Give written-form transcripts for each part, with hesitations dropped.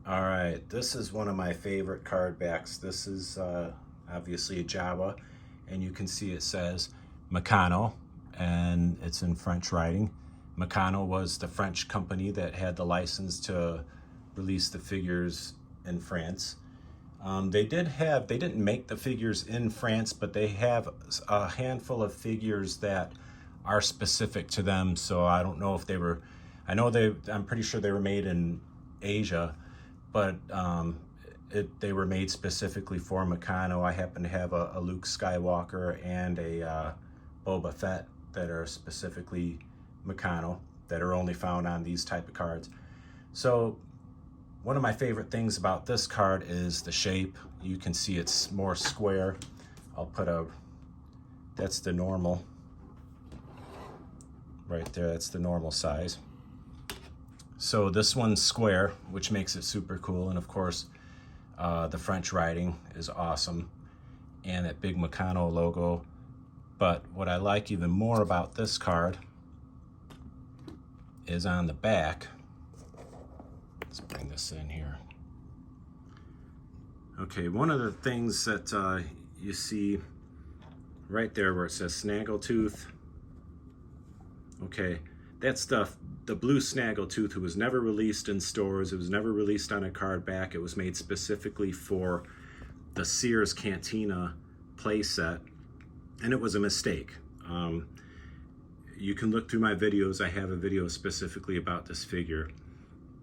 All right, this is one of my favorite card backs. This is obviously a Jawa, and you can see it says Meccano, and it's in French writing. Meccano was the French company that had the license to release the figures in France. They didn't make the figures in France, but they have a handful of figures that are specific to them. So I don't know if they were, I'm pretty sure they were made in Asia, but they were made specifically for Meccano. I happen to have a Luke Skywalker and a Boba Fett that are specifically Meccano, that are only found on these type of cards. So one of my favorite things about this card is the shape. You can see it's more square. That's the normal right there. That's the normal size. So this one's square, which makes it super cool. And of course, the French writing is awesome, and that big Meccano logo. But what I like even more about this card is on the back. Let's bring this in here. Okay, one of the things that you see right there where it says Snaggletooth. Okay, that's the blue Snaggletooth, who was never released in stores. It was never released on a card back. It was made specifically for the Sears Cantina playset, and it was a mistake. You can look through my videos. I have a video specifically about this figure,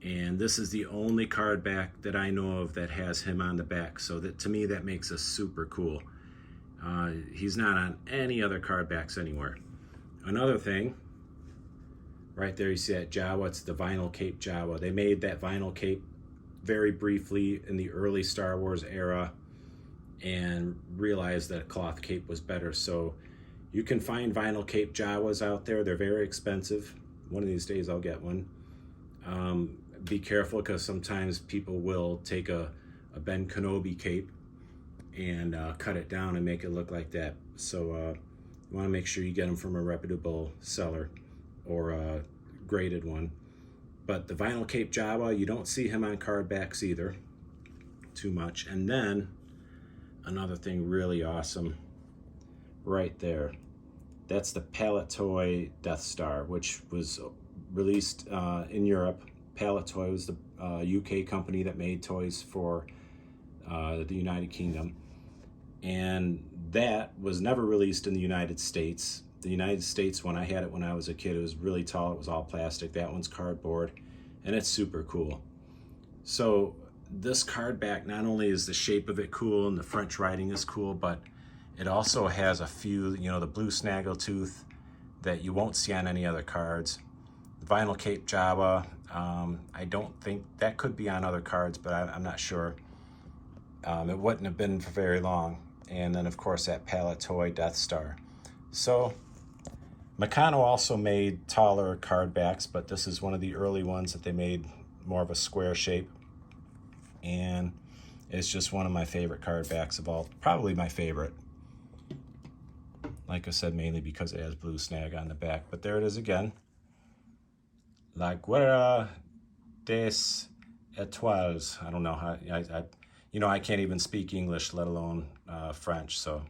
and this is the only card back that I know of that has him on the back. So that, to me, that makes us super cool. He's not on any other card backs anywhere. Another thing, right there, you see that Jawa. It's the vinyl cape Jawa. They made that vinyl cape very briefly in the early Star Wars era and realized that a cloth cape was better. So you can find vinyl cape Jawas out there. They're very expensive. One of these days I'll get one. Be careful, because sometimes people will take a Ben Kenobi cape and cut it down and make it look like that. So you want to make sure you get them from a reputable seller or a graded one. But the vinyl cape Jawa, you don't see him on card backs either too much. And then another thing really awesome right there, that's the Palette Toy Death Star, which was released in Europe. Palette Toy was the UK company that made toys for the United Kingdom, and that was never released in the United States. The United States, when I had it when I was a kid, it was really tall. It was all plastic. That one's cardboard, and it's super cool. So this card back, not only is the shape of it cool and the French writing is cool, but it also has a few, the blue Snaggletooth that you won't see on any other cards. The vinyl cape Jawa, I don't think that could be on other cards, but I'm not sure. It wouldn't have been for very long. And then of course that Palette Toy Death Star. So Meccano also made taller card backs, but this is one of the early ones that they made more of a square shape. And it's just one of my favorite card backs of all, probably my favorite. Like I said, mainly because it has blue snag on the back. But there it is again. La Guerra des Étoiles. I don't know how, I can't even speak English, let alone French. So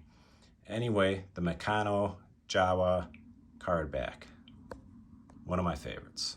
anyway, the Meccano Jawa card back. One of my favorites.